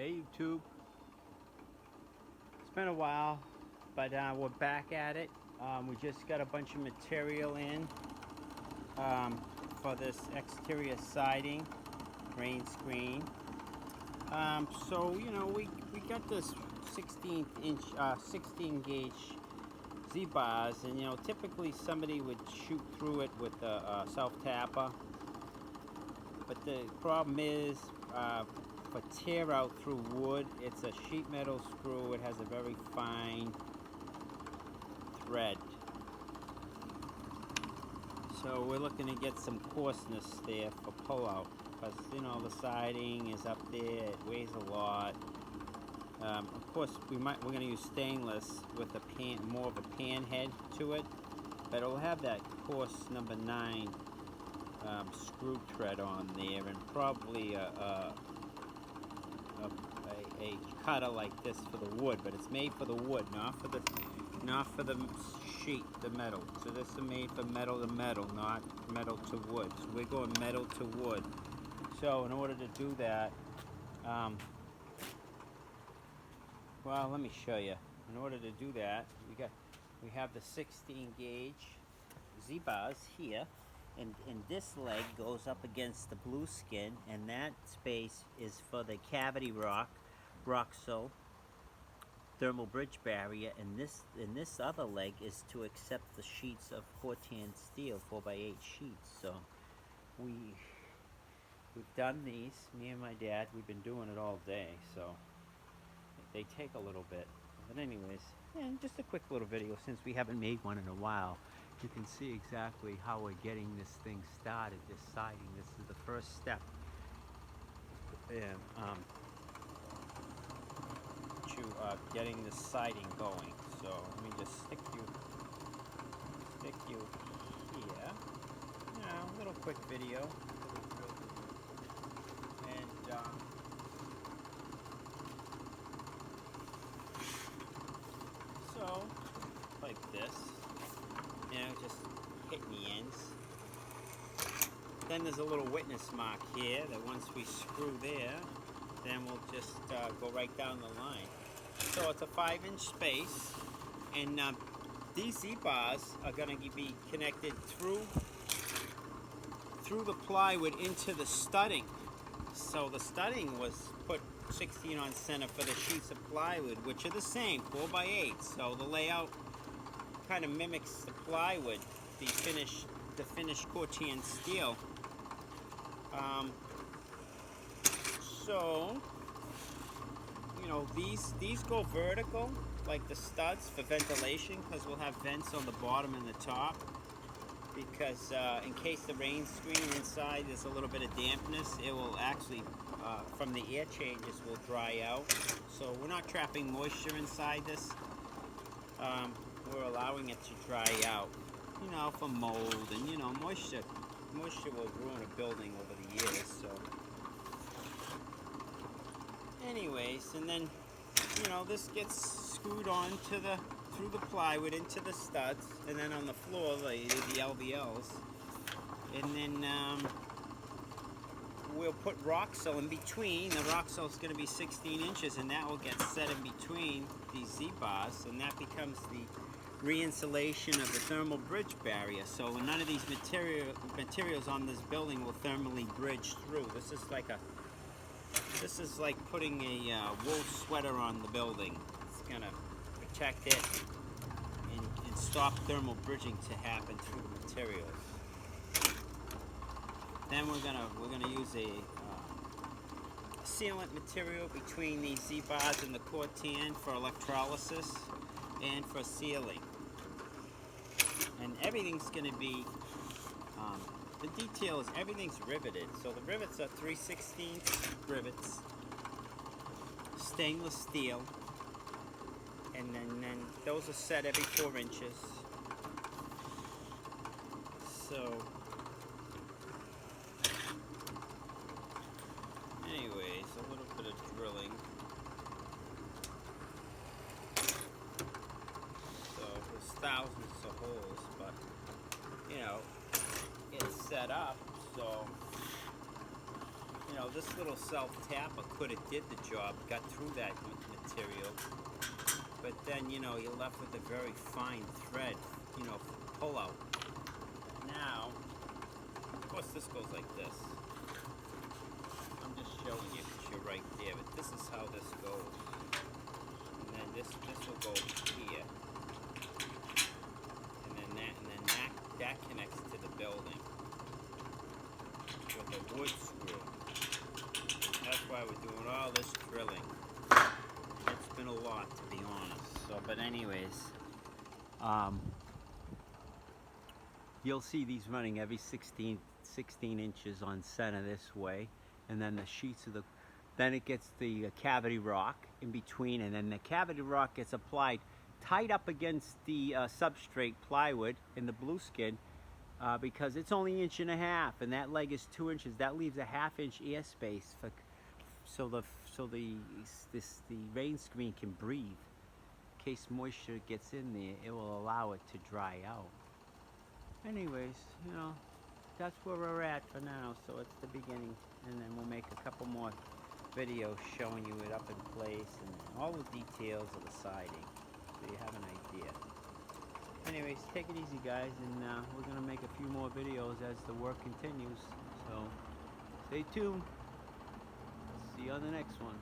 Hey YouTube, it's been a while, but we're back at it. We just got a bunch of material in for this exterior siding, rain screen. So you know we got this 16 gauge Z-bars, and you know typically somebody would shoot through it with a self-tapper, but the problem is for tear out through wood, it's a sheet metal screw. It has a very fine thread, so we're looking to get some coarseness there for pull out, because you know the siding is up there, it weighs a lot. Of course we're going to use stainless with a more of a pan head to it, but it'll have that coarse number 9 screw thread on there, and probably a cutter like this for the wood, but it's made for the wood, not for the sheet, the metal. So this is made for metal to metal, not metal to wood. So we're going metal to wood. So in order to do that, well, let me show you. In order to do that, we have the 16 gauge Z-bars here. And this leg goes up against the blue skin, and that space is for the Cavityrock Roxel thermal bridge barrier, and this other leg is to accept the sheets of Cortan steel 4x8 sheets. So we've done these. Me and my dad, we've been doing it all day, so they take a little bit. But anyways, yeah, just a quick little video since we haven't made one in a while. You can see exactly how we're getting this thing started, this siding. This is the first step in to getting this siding going. So let me just stick you here. A little quick video. And so like this. You know, just hitting the ends. Then there's a little witness mark here that once we screw there, then we'll just go right down the line. So it's a 5-inch space, and these Z-bars are going to be connected through the plywood into the studding. So the studding was put 16 on center for the sheets of plywood, which are the same, 4x8. So the layout kind of mimics the plywood, the finished Cortan steel. So you know these go vertical like the studs for ventilation, because we'll have vents on the bottom and the top, because in case the rain screen inside there's a little bit of dampness, it will actually from the air changes will dry out. So we're not trapping moisture inside this. We're allowing it to dry out, you know, for mold, and you know, moisture will ruin a building over the years. So anyways, and then you know this gets screwed on to through the plywood into the studs, and then on the floor the LVLs, and then we'll put Roxel in between. The Roxel is going to be 16 inches, and that will get set in between these Z-bars, and that becomes the re-insulation of the thermal bridge barrier. So none of these materials on this building will thermally bridge through. This is like putting a wool sweater on the building. It's gonna protect it and stop thermal bridging to happen through the materials. Then we're gonna use a sealant material between these Z-bars and the Cortan for electrolysis and for sealing. And everything's going to be, the detail is everything's riveted. So the rivets are 3/16 rivets, stainless steel, and then those are set every 4 inches. So anyways, a little bit of drilling. Thousands of holes, but you know it's set up, so you you know, this little self-tapper could have did the job, got through that material, but then, you know, you're left with a very fine thread, you know, for pull out. Now, of course this goes like this. I'm just showing you because you're right there, but this is how this goes. And then this will go here. And then that connects to the building with a wood screw. That's why we're doing all this drilling. It's been a lot, to be honest. So, but anyways, you'll see these running every 16 inches on center this way, and then the sheets of the, then it gets the Cavityrock in between, and then the Cavityrock gets applied tight up against the substrate plywood in the blue skin, because it's only 1.5 inches, and that leg is 2 inches. That leaves a 1/2 inch airspace for, so the rain screen can breathe. In case moisture gets in there, it will allow it to dry out. Anyways, you know, that's where we're at for now. So it's the beginning, and then we'll make a couple more videos showing you it up in place and all the details of the siding, so you have an idea. Anyways, take it easy, guys, and we're gonna make a few more videos as the work continues. So stay tuned. See you on the next one.